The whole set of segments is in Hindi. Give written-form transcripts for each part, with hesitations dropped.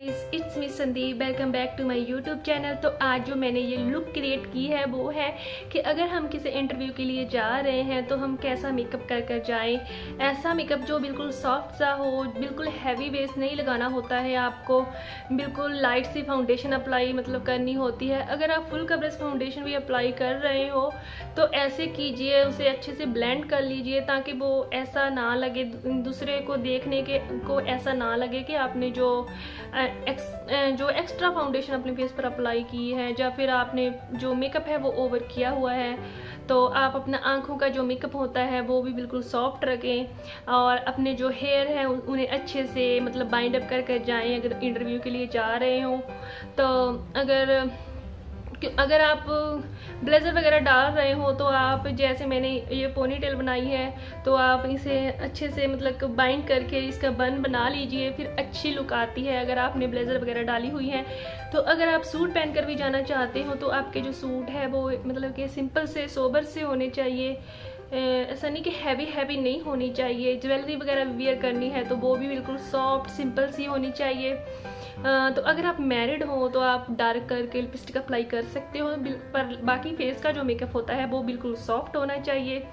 It's me Sandeep, welcome back to my YouTube channel. तो आज जो मैंने ये लुक क्रिएट की है वो है कि अगर हम किसी इंटरव्यू के लिए जा रहे हैं तो हम कैसा मेकअप कर कर जाएं। ऐसा मेकअप जो बिल्कुल सॉफ्ट सा हो, बिल्कुल हैवी बेस नहीं लगाना होता है आपको, बिल्कुल लाइट सी फाउंडेशन अप्लाई करनी होती है। अगर आप फुल कवरेज फाउंडेशन भी अप्लाई कर रहे हो तो ऐसे कीजिए, उसे अच्छे से ब्लेंड कर लीजिए ताकि वो ऐसा ना लगे, दूसरे को देखने के को ऐसा ना लगे कि आपने जो एक्स्ट्रा फाउंडेशन अपने फेस पर अप्लाई की है या फिर आपने जो मेकअप है वो ओवर किया हुआ है। तो आप अपना आँखों का जो मेकअप होता है वो भी बिल्कुल सॉफ्ट रखें और अपने जो हेयर है उन्हें अच्छे से बाइंड अप कर कर जाएं अगर इंटरव्यू के लिए जा रहे हो। तो अगर आप ब्लेज़र वगैरह डाल रहे हो तो आप, जैसे मैंने ये पोनी टेल बनाई है, तो आप इसे अच्छे से बाइंड करके इसका बन बना लीजिए, फिर अच्छी लुक आती है अगर आपने ब्लेज़र वगैरह डाली हुई है। तो अगर आप सूट पहनकर भी जाना चाहते हो तो आपके जो सूट है वो कि सिंपल से सोबर से होने चाहिए, ऐसा नहीं कि हैवी नहीं होनी चाहिए। ज्वेलरी वगैरह वियर करनी है तो वो भी बिल्कुल सॉफ्ट सिंपल सी होनी चाहिए। तो अगर आप मैरिड हो तो आप डार्क करके लिपस्टिक अप्लाई कर सकते हो, पर बाकी फेस का जो मेकअप होता है वो बिल्कुल सॉफ्ट होना चाहिए।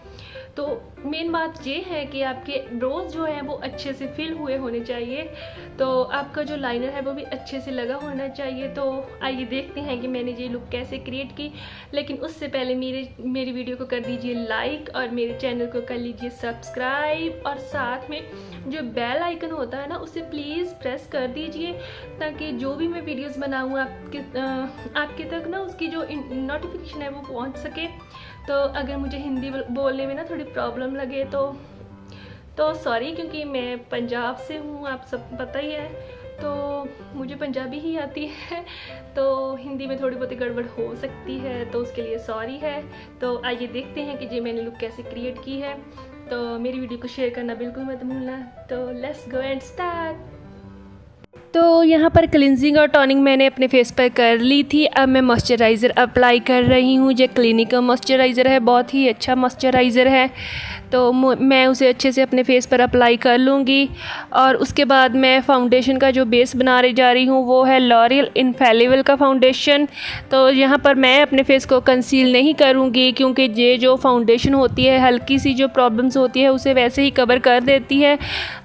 तो मेन बात ये है कि आपके ब्रोज जो है वो अच्छे से फिल हुए होने चाहिए, तो आपका जो लाइनर है वो भी अच्छे से लगा होना चाहिए। तो आइए देखते हैं कि मैंने ये लुक कैसे क्रिएट की। लेकिन उससे पहले मेरी वीडियो को कर दीजिए लाइक और मेरे चैनल को कर लीजिए सब्सक्राइब, और साथ में जो बेल आइकन होता है ना उसे प्लीज़ प्रेस कर दीजिए ताकि जो भी मैं वीडियोस बनाऊँ आपके तक ना उसकी जो नोटिफिकेशन है वो पहुंच सके। तो अगर मुझे हिंदी बोलने में ना थोड़ी प्रॉब्लम लगे तो सॉरी, क्योंकि मैं पंजाब से हूँ, आप सब पता ही है, तो मुझे पंजाबी ही आती है, तो हिंदी में थोड़ी बहुत गड़बड़ हो सकती है, तो उसके लिए सॉरी है। तो आइए देखते हैं कि जी मैंने लुक कैसे क्रिएट की है। तो मेरी वीडियो को शेयर करना बिल्कुल मत भूलना। तो लेट्स गो एंड स्टार्ट। तो यहाँ पर क्लिनजिंग और टोनिंग मैंने अपने फेस पर कर ली थी। अब मैं मॉइस्चराइज़र अप्लाई कर रही हूँ। ये क्लिनिक का मॉइस्चराइज़र है, बहुत ही अच्छा मॉइस्चराइज़र है, तो मैं उसे अच्छे से अपने फेस पर अप्लाई कर लूँगी। और उसके बाद मैं फाउंडेशन का जो बेस बनाने जा रही हूँ वो है लॉरियल इनफेलिबल का फाउंडेशन। तो यहाँ पर मैं अपने फेस को कंसील नहीं करूँगी क्योंकि ये जो फाउंडेशन होती है हल्की सी जो प्रॉब्लम्स होती है उसे वैसे ही कवर कर देती है।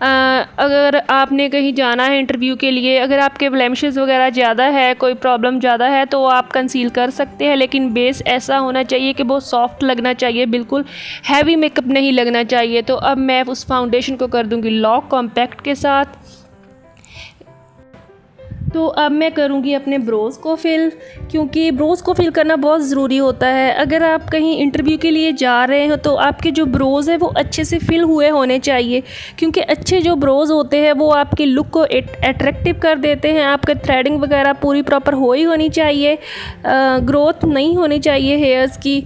अगर आपने कहीं जाना है इंटरव्यू के लिए, अगर आपके ब्लेमिशेस वगैरह ज़्यादा है, कोई प्रॉब्लम ज़्यादा है, तो आप कंसील कर सकते हैं, लेकिन बेस ऐसा होना चाहिए कि बहुत सॉफ्ट लगना चाहिए, बिल्कुल हैवी मेकअप नहीं लगना चाहिए। तो अब मैं उस फाउंडेशन को कर दूंगी लॉक कॉम्पैक्ट के साथ। तो अब मैं करूँगी अपने ब्रोज़ को फिल, क्योंकि ब्रोज़ को फिल करना बहुत ज़रूरी होता है। अगर आप कहीं इंटरव्यू के लिए जा रहे हो तो आपके जो ब्रोज़ है वो अच्छे से फिल हुए होने चाहिए, क्योंकि अच्छे जो ब्रोज़ होते हैं वो आपकी लुक को अट्रैक्टिव कर देते हैं। आपका थ्रेडिंग वगैरह पूरी प्रॉपर होनी चाहिए, ग्रोथ नहीं होनी चाहिए हेयर्स की।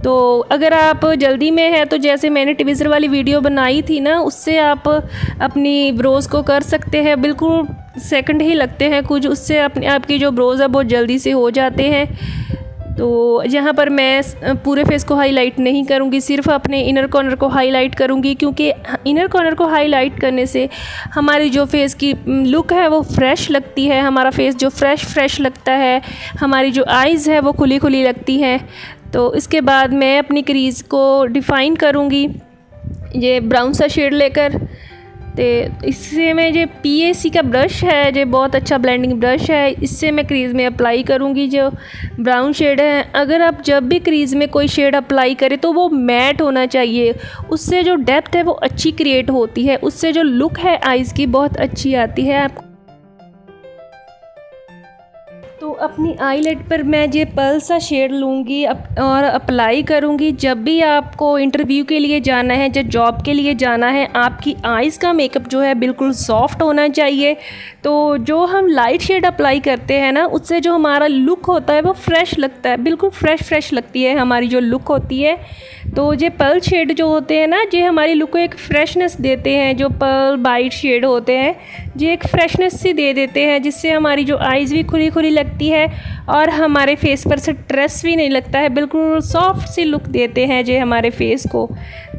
तो अगर आप जल्दी में है तो जैसे मैंने ट्विज़र वाली वीडियो बनाई थी ना, उससे आप अपनी ब्रोज़ को कर सकते हैं, बिल्कुल सेकंड ही लगते हैं कुछ, उससे आपकी जो ब्रोज़ है बहुत जल्दी से हो जाते हैं। तो यहाँ पर मैं पूरे फेस को हाईलाइट नहीं करूँगी, सिर्फ अपने इनर कॉर्नर को हाईलाइट करूँगी, क्योंकि इनर कॉर्नर को हाईलाइट करने से हमारी जो फेस की लुक है वो फ्रेश लगती है, हमारा फेस जो फ्रेश लगता है, हमारी जो आइज़ है वो खुली खुली लगती हैं। तो इसके बाद मैं अपनी क्रीज़ को डिफ़ाइन करूँगी ये ब्राउन सा शेड लेकर। तो इससे मैं जो PAC का ब्रश है, जो बहुत अच्छा ब्लेंडिंग ब्रश है, इससे मैं क्रीज़ में अप्लाई करूँगी जो ब्राउन शेड है। अगर आप जब भी क्रीज़ में कोई शेड अप्लाई करें तो वो मैट होना चाहिए, उससे जो डेप्थ है वो अच्छी क्रिएट होती है, उससे जो लुक है आइज़ की बहुत अच्छी आती है आपको। तो अपनी आईलेट पर मैं ये पर्ल सा शेड लूँगी और अप्लाई करूँगी। जब भी आपको इंटरव्यू के लिए जाना है, जब जॉब के लिए जाना है, आपकी आइज़ का मेकअप जो है बिल्कुल सॉफ्ट होना चाहिए। तो जो हम लाइट शेड अप्लाई करते हैं ना, उससे जो हमारा लुक होता है वो फ्रेश लगता है, बिल्कुल फ्रेश लगती है हमारी जो लुक होती है। तो ये पर्ल शेड जो होते हैं ना, ये हमारी लुक को एक फ्रेशनेस देते हैं। जो पर्ल बाइट शेड होते हैं ये एक फ्रेशनेस सी दे देते हैं, जिससे हमारी जो आइज़ भी खुली खुली लगती है और हमारे फेस पर से स्ट्रेस भी नहीं लगता है, बिल्कुल सॉफ्ट सी लुक देते हैं जो हमारे फेस को।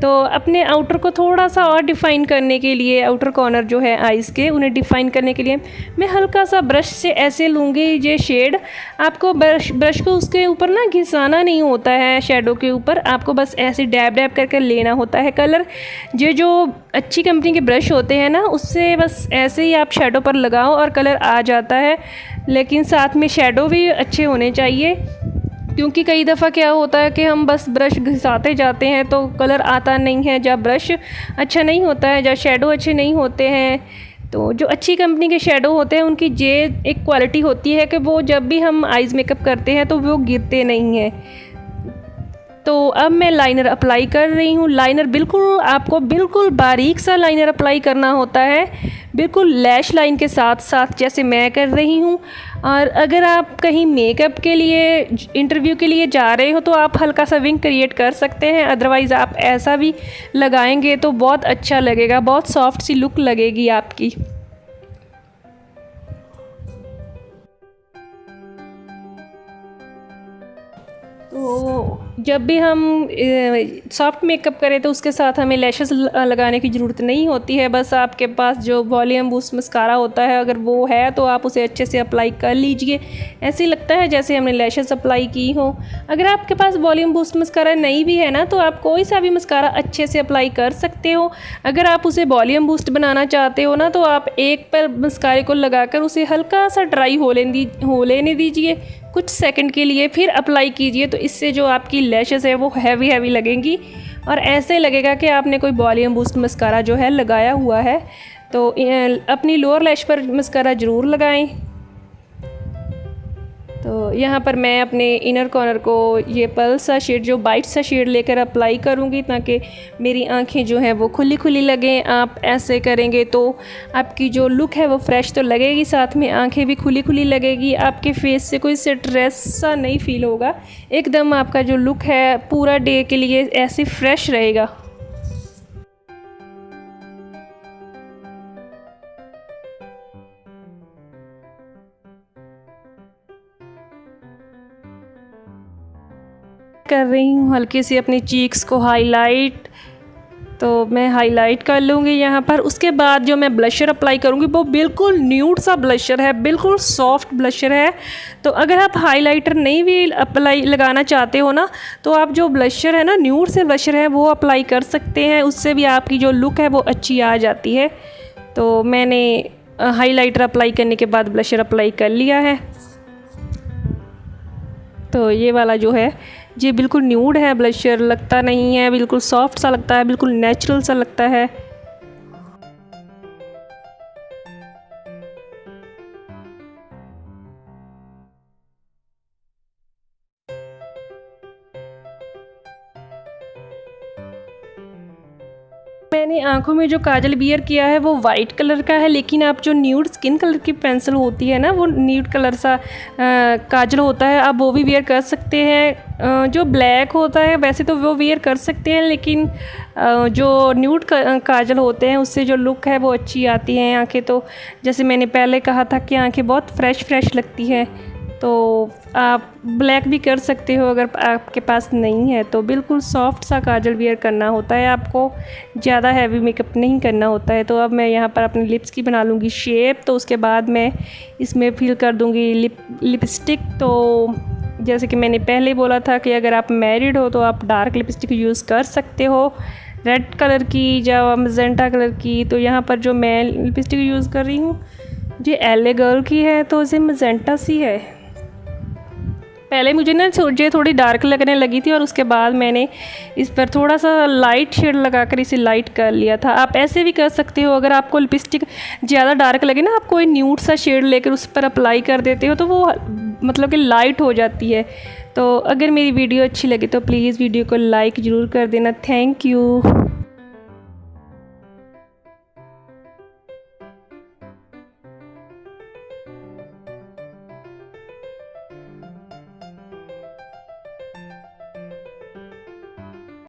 तो अपने आउटर को थोड़ा सा और डिफ़ाइन करने के लिए, आउटर कॉर्नर जो है आइज़ के, उन्हें डिफ़ाइन करने के लिए मैं हल्का सा ब्रश से ऐसे लूँगी ये शेड। आपको ब्रश को उसके ऊपर ना घिसाना नहीं होता है, शेडो के ऊपर आपको बस ऐसे डैब डैब करके लेना होता है कलर। ये जो अच्छी कंपनी के ब्रश होते हैं ना, उससे बस ऐसे ही आप शेडो पर लगाओ और कलर आ जाता है। लेकिन साथ में शेडो भी अच्छे होने चाहिए, क्योंकि कई दफ़ा क्या होता है कि हम बस ब्रश घिसाते जाते हैं तो कलर आता नहीं है, जब ब्रश अच्छा नहीं होता है, जब शेडो अच्छे नहीं होते हैं। तो जो अच्छी कंपनी के शेडो होते हैं उनकी ये एक क्वालिटी होती है कि वो जब भी हम आइज़ मेकअप करते हैं तो वो गिरते नहीं हैं। तो अब मैं लाइनर अप्लाई कर रही हूँ। लाइनर बिल्कुल आपको बिल्कुल बारीक सा लाइनर अप्लाई करना होता है, बिल्कुल लैश लाइन के साथ साथ जैसे मैं कर रही हूँ। और अगर आप कहीं मेकअप के लिए, इंटरव्यू के लिए जा रहे हो तो आप हल्का सा विंग क्रिएट कर सकते हैं, अदरवाइज़ आप ऐसा भी लगाएंगे तो बहुत अच्छा लगेगा, बहुत सॉफ्ट सी लुक लगेगी आपकी। तो जब भी हम सॉफ्ट मेकअप करें तो उसके साथ हमें लैशेस लगाने की ज़रूरत नहीं होती है। बस आपके पास जो वॉल्यूम बूस्ट मस्कारा होता है, अगर वो है तो आप उसे अच्छे से अप्लाई कर लीजिए। ऐसे लगता है जैसे हमने लैशेस अप्लाई की हो। अगर आपके पास वॉल्यूम बूस्ट मस्कारा नहीं भी है ना, तो आप कोई सा भी मस्कारा अच्छे से अप्लाई कर सकते हो। अगर आप उसे वॉल्यूम बूस्ट बनाना चाहते हो ना, तो आप एक पर मस्कारे को लगाकर उसे हल्का सा ड्राई हो लेने दीजिए कुछ सेकंड के लिए, फिर अप्लाई कीजिए। तो इससे जो आपकी लैशेस है वो हैवी हैवी लगेंगी और ऐसे लगेगा कि आपने कोई वॉल्यूम बूस्ट मस्कारा जो है लगाया हुआ है। तो अपनी लोअर लैश पर मस्कारा ज़रूर लगाएं। तो यहाँ पर मैं अपने इनर कॉर्नर को ये पर्ल सा शेड, जो वाइट सा शेड लेकर अप्लाई करूँगी, ताकि मेरी आंखें जो है वो खुली खुली लगें। आप ऐसे करेंगे तो आपकी जो लुक है वो फ्रेश तो लगेगी, साथ में आंखें भी खुली खुली लगेगी। आपके फेस से कोई स्ट्रेस सा नहीं फील होगा, एकदम आपका जो लुक है पूरा डे के लिए ऐसे फ्रेश रहेगा। कर रही हूँ हल्के से अपनी चीक्स को हाईलाइट, तो मैं हाईलाइट कर लूँगी यहाँ पर। उसके बाद जो मैं ब्लशर अप्लाई करूँगी वो बिल्कुल न्यूड सा ब्लशर है, बिल्कुल सॉफ्ट ब्लशर है। तो अगर आप हाईलाइटर नहीं भी अप्लाई लगाना चाहते हो ना, तो आप जो ब्लशर है ना, न्यूड से ब्लशर है, वो अप्लाई कर सकते हैं। उससे भी आपकी जो लुक है वो अच्छी आ जाती है। तो मैंने हाईलाइटर अप्लाई करने के बाद ब्लशर अप्लाई कर लिया है। तो ये वाला जो है ये बिल्कुल न्यूड है ब्लशर, लगता नहीं है, बिल्कुल सॉफ्ट सा लगता है, बिल्कुल नेचुरल सा लगता है। मैंने आंखों में जो काजल वियर किया है वो वाइट कलर का है, लेकिन आप जो न्यूड स्किन कलर की पेंसिल होती है ना, वो न्यूड कलर सा काजल होता है, आप वो भी वियर कर सकते हैं। जो ब्लैक होता है वैसे तो वो वियर कर सकते हैं, लेकिन जो न्यूड काजल होते हैं उससे जो लुक है वो अच्छी आती है। आंखें तो जैसे मैंने पहले कहा था कि आंखें बहुत फ्रेश लगती है। तो आप ब्लैक भी कर सकते हो अगर आपके पास नहीं है। तो बिल्कुल सॉफ्ट सा काजल वियर करना होता है, आपको ज़्यादा हैवी मेकअप नहीं करना होता है। तो अब मैं यहाँ पर अपनी लिप्स की बना लूँगी शेप। तो उसके बाद मैं इसमें फिल कर दूँगी लिपस्टिक। तो जैसे कि मैंने पहले बोला था कि अगर आप मैरिड हो तो आप डार्क लिपस्टिक यूज़ कर सकते हो, रेड कलर की या मैजेंटा कलर की। तो यहाँ पर जो मैं लिपस्टिक यूज़ कर रही हूँ ये LA गर्ल की है, तो इसे मैजेंटा सी है। पहले मुझे ना ये थोड़ी डार्क लगने लगी थी और उसके बाद मैंने इस पर थोड़ा सा लाइट शेड लगाकर इसे लाइट कर लिया था। आप ऐसे भी कर सकते हो, अगर आपको लिपस्टिक ज़्यादा डार्क लगे ना, आप कोई न्यूड सा शेड लेकर उस पर अप्लाई कर देते हो तो वो मतलब कि लाइट हो जाती है। तो अगर मेरी वीडियो अच्छी लगे तो प्लीज़ वीडियो को लाइक ज़रूर कर देना। Thank you.